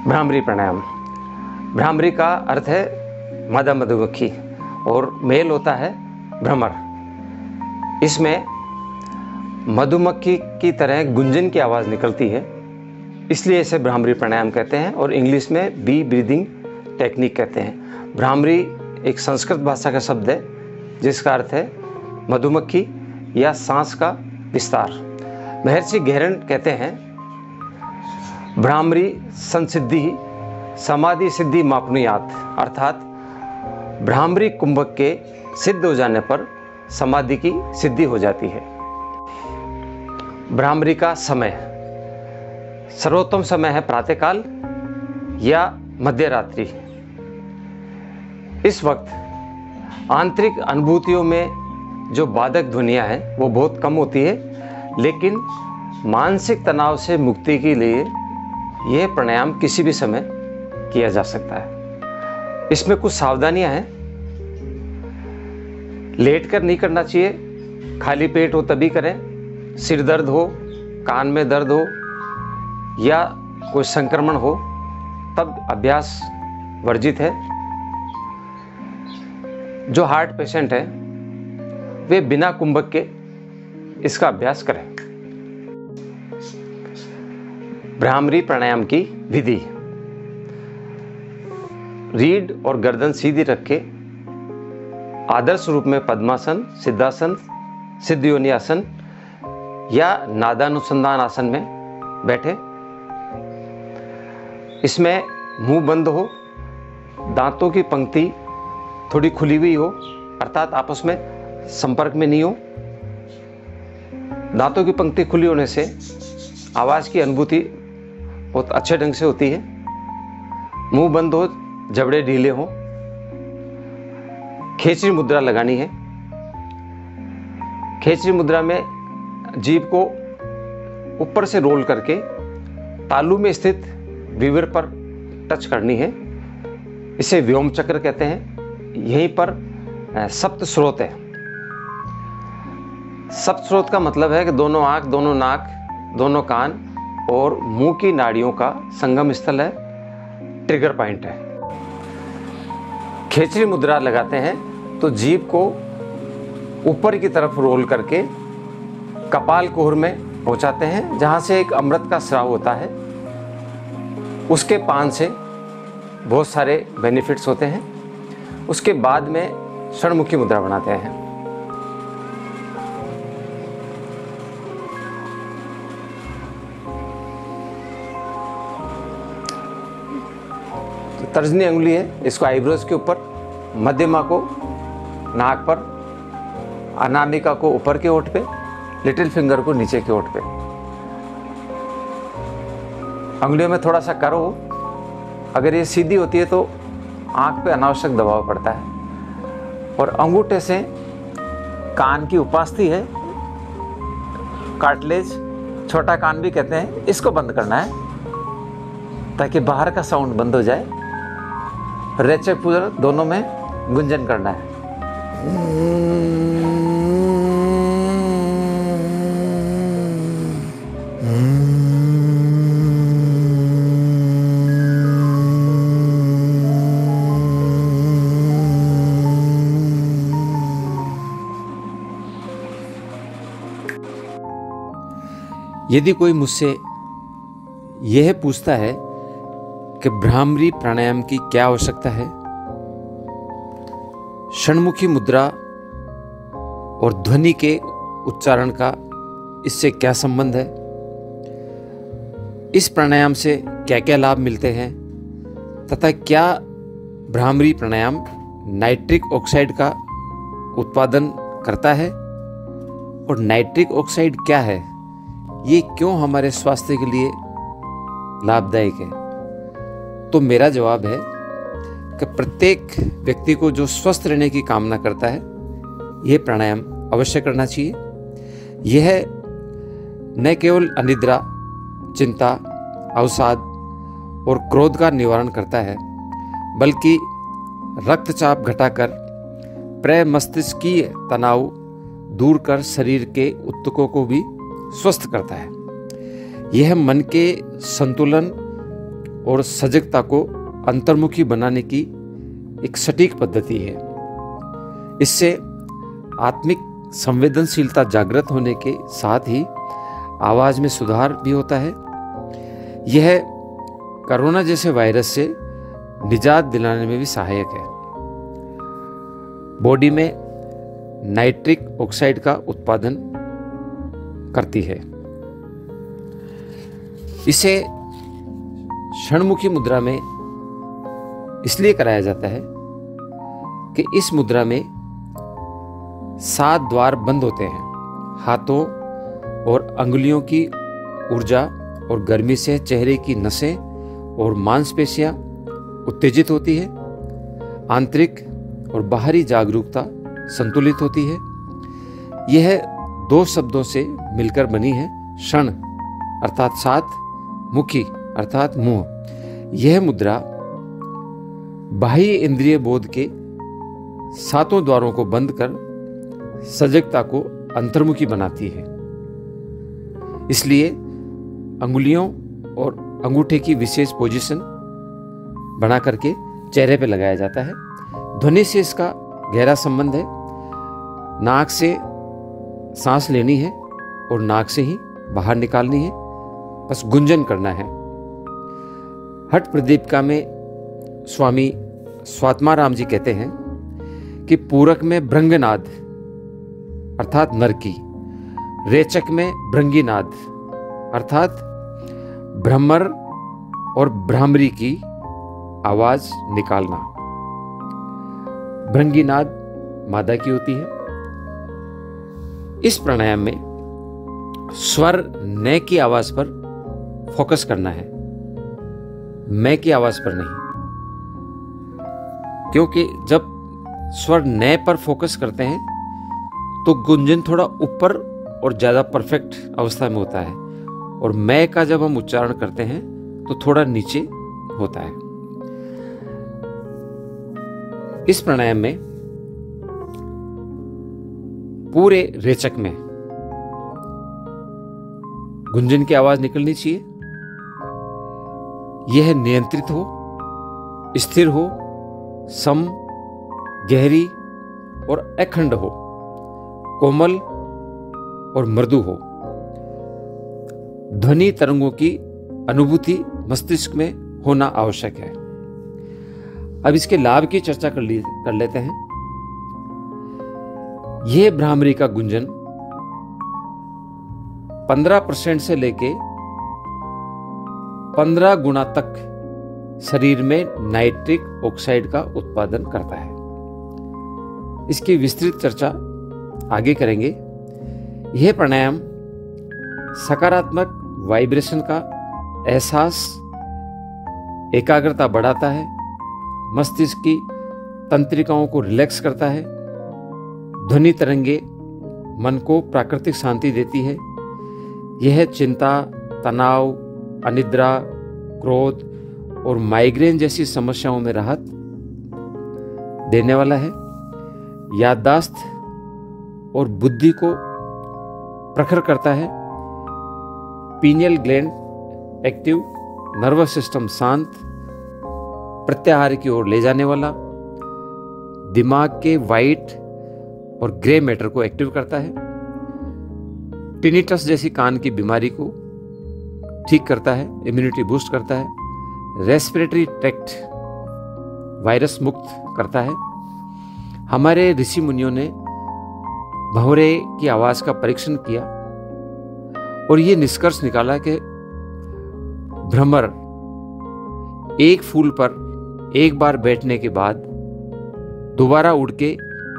भ्रामरी प्राणायाम। भ्रामरी का अर्थ है मादा मधुमक्खी और मेल होता है भ्रमर। इसमें मधुमक्खी की तरह गुंजन की आवाज़ निकलती है, इसलिए इसे भ्रामरी प्राणायाम कहते हैं और इंग्लिश में बी ब्रीदिंग टेक्निक कहते हैं। भ्रामरी एक संस्कृत भाषा का शब्द है जिसका अर्थ है मधुमक्खी या सांस का विस्तार। महर्षि गहरन कहते हैं, भ्रामरी संसिद्धि समाधि सिद्धि मापनुयात, अर्थात भ्रामरी कुंभक के सिद्ध हो जाने पर समाधि की सिद्धि हो जाती है। भ्रामरी का समय, सर्वोत्तम समय है प्रातःकाल या मध्य रात्रि। इस वक्त आंतरिक अनुभूतियों में जो बाधक ध्वनियाँ हैं वो बहुत कम होती है, लेकिन मानसिक तनाव से मुक्ति के लिए यह प्राणायाम किसी भी समय किया जा सकता है। इसमें कुछ सावधानियां हैं। लेट कर नहीं करना चाहिए, खाली पेट हो तभी करें। सिर दर्द हो, कान में दर्द हो या कोई संक्रमण हो तब अभ्यास वर्जित है। जो हार्ट पेशेंट है वे बिना कुंभक के इसका अभ्यास करें। भ्रामरी प्राणायाम की विधि, रीढ़ और गर्दन सीधी रख के आदर्श रूप में पद्मासन, सिद्धासन, सिद्ध योनि आसन या नादानुसंधान आसन में बैठे। इसमें मुंह बंद हो, दांतों की पंक्ति थोड़ी खुली हुई हो, अर्थात आपस में संपर्क में नहीं हो। दांतों की पंक्ति खुली होने से आवाज़ की अनुभूति बहुत अच्छे ढंग से होती है। मुंह बंद हो, जबड़े ढीले हों। खेचरी मुद्रा लगानी है। खेचरी मुद्रा में जीभ को ऊपर से रोल करके तालू में स्थित विवर पर टच करनी है। इसे व्योम चक्र कहते हैं। यहीं पर सप्त स्रोत है। सप्त स्रोत का मतलब है कि दोनों आंख, दोनों नाक, दोनों कान और मुंह की नाड़ियों का संगम स्थल है, ट्रिगर पॉइंट है। खेचरी मुद्रा लगाते हैं तो जीभ को ऊपर की तरफ रोल करके कपाल कुहर में पहुंचाते हैं, जहां से एक अमृत का स्राव होता है। उसके पान से बहुत सारे बेनिफिट्स होते हैं। उसके बाद में षणमुखी मुद्रा बनाते हैं। तर्जनी अंगुली है, इसको आईब्रोज के ऊपर, मध्यमा को नाक पर, अनामिका को ऊपर के ओठ पे, लिटिल फिंगर को नीचे के ओठ पे। अंगुलियों में थोड़ा सा कर हो। अगर ये सीधी होती है तो आंख पे अनावश्यक दबाव पड़ता है। और अंगूठे से कान की उपास्थि है, कार्टिलेज, छोटा कान भी कहते हैं, इसको बंद करना है ताकि बाहर का साउंड बंद हो जाए। रेचक पुर दोनों में गुंजन करना है। यदि कोई मुझसे यह पूछता है कि भ्रामरी प्राणायाम की क्या आवश्यकता है, षणमुखी मुद्रा और ध्वनि के उच्चारण का इससे क्या संबंध है, इस प्राणायाम से क्या क्या लाभ मिलते हैं, तथा क्या भ्रामरी प्राणायाम नाइट्रिक ऑक्साइड का उत्पादन करता है और नाइट्रिक ऑक्साइड क्या है, ये क्यों हमारे स्वास्थ्य के लिए लाभदायक है, तो मेरा जवाब है कि प्रत्येक व्यक्ति को जो स्वस्थ रहने की कामना करता है यह प्राणायाम अवश्य करना चाहिए। यह न केवल अनिद्रा, चिंता, अवसाद और क्रोध का निवारण करता है, बल्कि रक्तचाप घटाकर प्रमस्तिष्कीय तनाव दूर कर शरीर के ऊतकों को भी स्वस्थ करता है। यह मन के संतुलन और सजगता को अंतर्मुखी बनाने की एक सटीक पद्धति है। इससे आत्मिक संवेदनशीलता जागृत होने के साथ ही आवाज में सुधार भी होता है। यह कोरोना जैसे वायरस से निजात दिलाने में भी सहायक है। बॉडी में नाइट्रिक ऑक्साइड का उत्पादन करती है। इसे षणमुखी मुद्रा में इसलिए कराया जाता है कि इस मुद्रा में 7 द्वार बंद होते हैं। हाथों और अंगुलियों की ऊर्जा और गर्मी से चेहरे की नसें और मांसपेशियां उत्तेजित होती है। आंतरिक और बाहरी जागरूकता संतुलित होती है। यह 2 शब्दों से मिलकर बनी है। षण अर्थात 7, मुखी अर्थात मुंह। यह मुद्रा बाह्य इंद्रिय बोध के 7 द्वारों को बंद कर सजगता को अंतर्मुखी बनाती है। इसलिए अंगुलियों और अंगूठे की विशेष पोजीशन बना करके चेहरे पे लगाया जाता है। ध्वनि से इसका गहरा संबंध है। नाक से सांस लेनी है और नाक से ही बाहर निकालनी है, बस गुंजन करना है। हठ प्रदीपिका में स्वामी स्वात्माराम जी कहते हैं कि पूरक में भृंगनाद अर्थात नरकी, रेचक में भृंगीनाद अर्थात भ्रमर और भ्रामरी की आवाज निकालना। भृंगीनाद मादा की होती है। इस प्राणायाम में स्वर न की आवाज पर फोकस करना है, मैं की आवाज पर नहीं, क्योंकि जब स्वर न पर फोकस करते हैं तो गुंजन थोड़ा ऊपर और ज्यादा परफेक्ट अवस्था में होता है, और मैं का जब हम उच्चारण करते हैं तो थोड़ा नीचे होता है। इस प्राणायाम में पूरे रेचक में गुंजन की आवाज निकलनी चाहिए। यह नियंत्रित हो, स्थिर हो, सम, गहरी और अखंड हो, कोमल और मृदु हो। ध्वनि तरंगों की अनुभूति मस्तिष्क में होना आवश्यक है। अब इसके लाभ की चर्चा कर लेते हैं। यह भ्रामरी का गुंजन 15% से लेके 15 गुना तक शरीर में नाइट्रिक ऑक्साइड का उत्पादन करता है। इसकी विस्तृत चर्चा आगे करेंगे। यह प्राणायाम सकारात्मक वाइब्रेशन का एहसास, एकाग्रता बढ़ाता है, मस्तिष्क की तंत्रिकाओं को रिलैक्स करता है। ध्वनि तरंगे मन को प्राकृतिक शांति देती है। यह चिंता, तनाव, अनिद्रा, क्रोध और माइग्रेन जैसी समस्याओं में राहत देने वाला है। याददाश्त और बुद्धि को प्रखर करता है। Pineal gland active, nervous system शांत, प्रत्याहार की ओर ले जाने वाला, दिमाग के वाइट और ग्रे मैटर को एक्टिव करता है। टिनिटस जैसी कान की बीमारी को ठीक करता है, इम्यूनिटी बूस्ट करता है। रेस्पिरेटरी ट्रैक्ट वायरस मुक्त करता है। हमारे ऋषि मुनियों ने भंवरे की आवाज का परीक्षण किया और ये निष्कर्ष निकाला कि भ्रमर एक फूल पर एक बार बैठने के बाद दोबारा उड़ के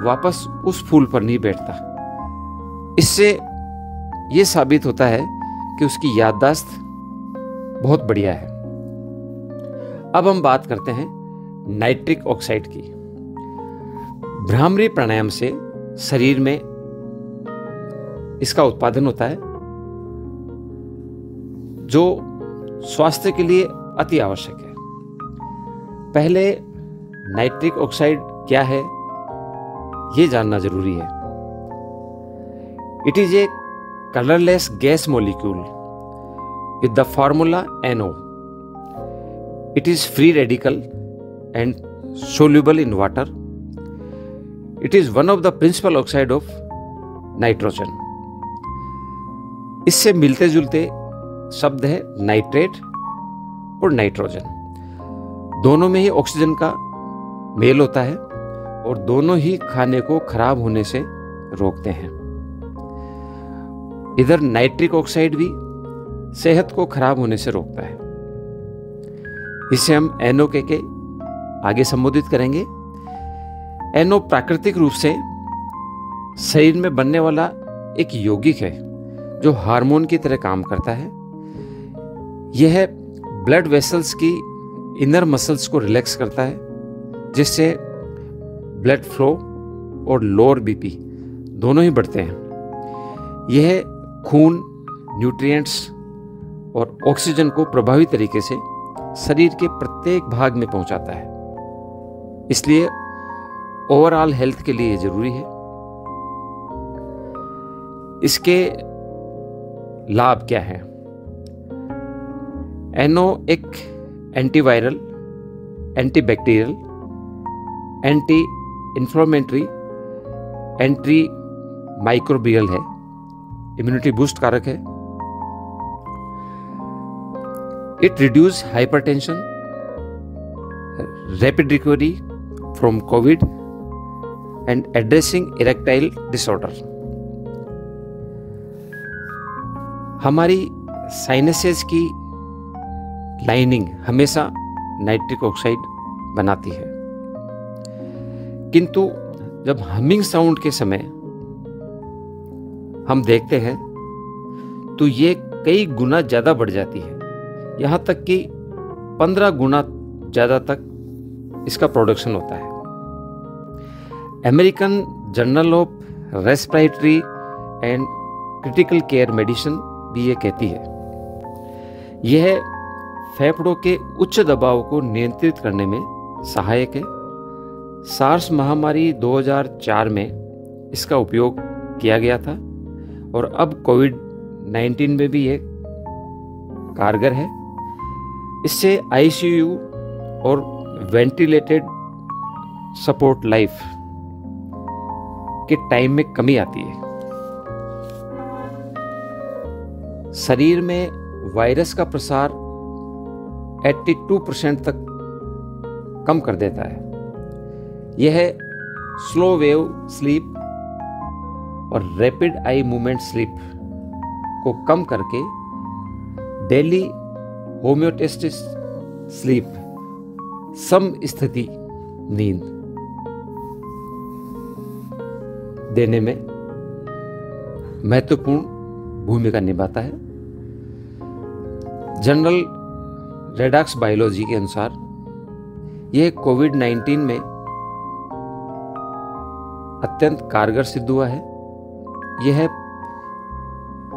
वापस उस फूल पर नहीं बैठता। इससे यह साबित होता है कि उसकी याददाश्त बहुत बढ़िया है। अब हम बात करते हैं नाइट्रिक ऑक्साइड की। भ्रामरी प्राणायाम से शरीर में इसका उत्पादन होता है, जो स्वास्थ्य के लिए अति आवश्यक है। पहले नाइट्रिक ऑक्साइड क्या है यह जानना जरूरी है। It is a colourless gas molecule with the formula NO। It is free radical and soluble in water. It is one of the principal oxide of nitrogen. इससे मिलते जुलते शब्द है नाइट्रेट और नाइट्रोजन। दोनों में ही ऑक्सीजन का मेल होता है और दोनों ही खाने को खराब होने से रोकते हैं। इधर नाइट्रिक ऑक्साइड भी सेहत को खराब होने से रोकता है। इसे हम NO के आगे संबोधित करेंगे। NO प्राकृतिक रूप से शरीर में बनने वाला एक यौगिक है जो हार्मोन की तरह काम करता है। यह ब्लड वेसल्स की इनर मसल्स को रिलैक्स करता है, जिससे ब्लड फ्लो और लोअर BP दोनों ही बढ़ते हैं। यह खून, न्यूट्रिएंट्स और ऑक्सीजन को प्रभावी तरीके से शरीर के प्रत्येक भाग में पहुंचाता है, इसलिए ओवरऑल हेल्थ के लिए जरूरी है। इसके लाभ क्या है? NO एक antiviral, antibacterial, anti inflammatory, anti microbial है, इम्यूनिटी बूस्ट कारक है। It reduce hypertension, rapid recovery from Covid and addressing erectile disorder. हमारी साइनसेस की लाइनिंग हमेशा नाइट्रिक ऑक्साइड बनाती है, किंतु जब हमिंग साउंड के समय हम देखते हैं तो ये कई गुना ज्यादा बढ़ जाती है, यहां तक कि 15 गुना ज्यादा तक इसका प्रोडक्शन होता है। American journal of respiratory and critical care medicine भी ये कहती है यह फेफड़ों के उच्च दबाव को नियंत्रित करने में सहायक है। सार्स महामारी 2004 में इसका उपयोग किया गया था और अब कोविड-19 में भी ये कारगर है। इससे ICU और वेंटिलेटेड सपोर्ट लाइफ के टाइम में कमी आती है। शरीर में वायरस का प्रसार 82% तक कम कर देता है। यह स्लो वेव स्लीप और रैपिड आई मूवमेंट स्लीप को कम करके डेली होम्योस्टेसिस स्लीप, सम स्थिति नींद देने में महत्वपूर्ण भूमिका निभाता है। जनरल रेडॉक्स बायोलॉजी के अनुसार यह कोविड-19 में अत्यंत कारगर सिद्ध हुआ है। यह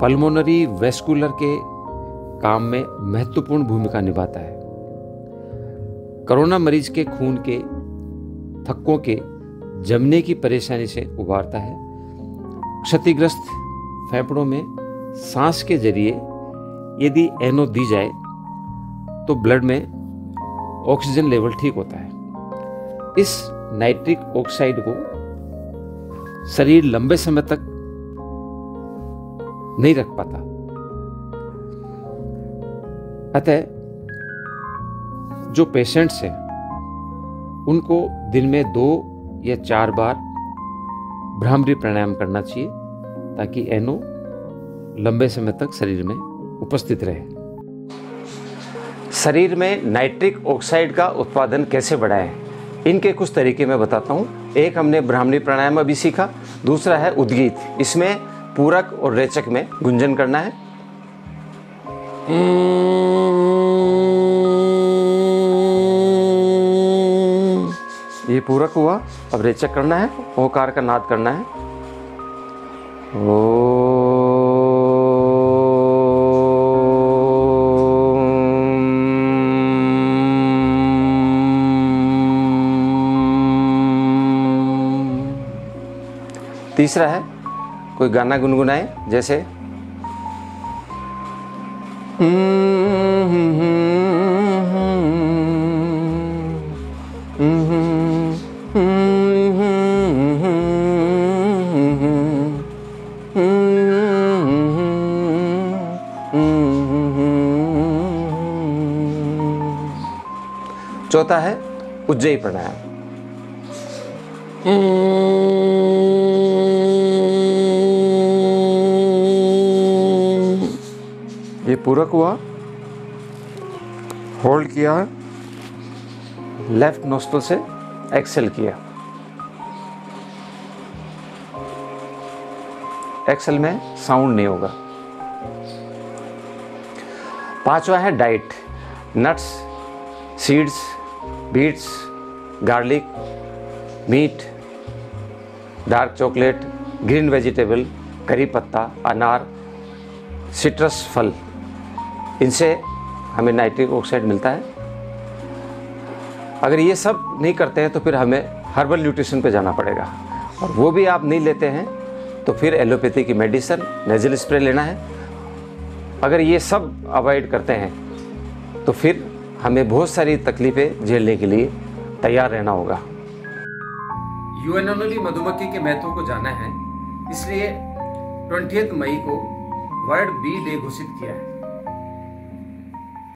पल्मोनरी वेस्कुलर के काम में महत्वपूर्ण भूमिका निभाता है। कोरोना मरीज के खून के थक्कों के जमने की परेशानी से उबारता है। क्षतिग्रस्त फेफड़ों में सांस के जरिए यदि NO दी जाए तो ब्लड में ऑक्सीजन लेवल ठीक होता है। इस नाइट्रिक ऑक्साइड को शरीर लंबे समय तक नहीं रख पाता, अतः जो पेशेंट्स हैं उनको दिन में 2 या 4 बार भ्रामरी प्राणायाम करना चाहिए ताकि NO लंबे समय तक शरीर में उपस्थित रहे। शरीर में नाइट्रिक ऑक्साइड का उत्पादन कैसे बढ़ाएं, इनके कुछ तरीके मैं बताता हूँ। एक हमने भ्रामरी प्राणायाम अभी सीखा, दूसरा है उद्गीत। इसमें पूरक और रेचक में गुंजन करना है। ये पूरक हुआ। अब रेचक करना है, ओकार का नाद करना है। तीसरा है कोई गाना गुनगुनाए, जैसे चौथा है उज्जयी प्राणायाम। ये पूरक हुआ, होल्ड किया, लेफ्ट नोस्ट्रल से एक्सेल किया। एक्सेल में साउंड नहीं होगा। पांचवा है diet, nuts, seeds, beets, garlic, meat, dark chocolate, green vegetable, करी पत्ता, अनार, सिट्रस फल, इनसे हमें नाइट्रिक ऑक्साइड मिलता है। अगर ये सब नहीं करते हैं तो फिर हमें हर्बल न्यूट्रिशन पे जाना पड़ेगा, और वो भी आप नहीं लेते हैं तो फिर एलोपैथी की मेडिसिन, नेजल स्प्रे लेना है। अगर ये सब अवॉइड करते हैं तो फिर हमें बहुत सारी तकलीफ़ें झेलने के लिए तैयार रहना होगा। यूएनओली मधुमक्खी के महत्व को जाना है, इसलिए 20 मई को वर्ल्ड बी डे घोषित किया है।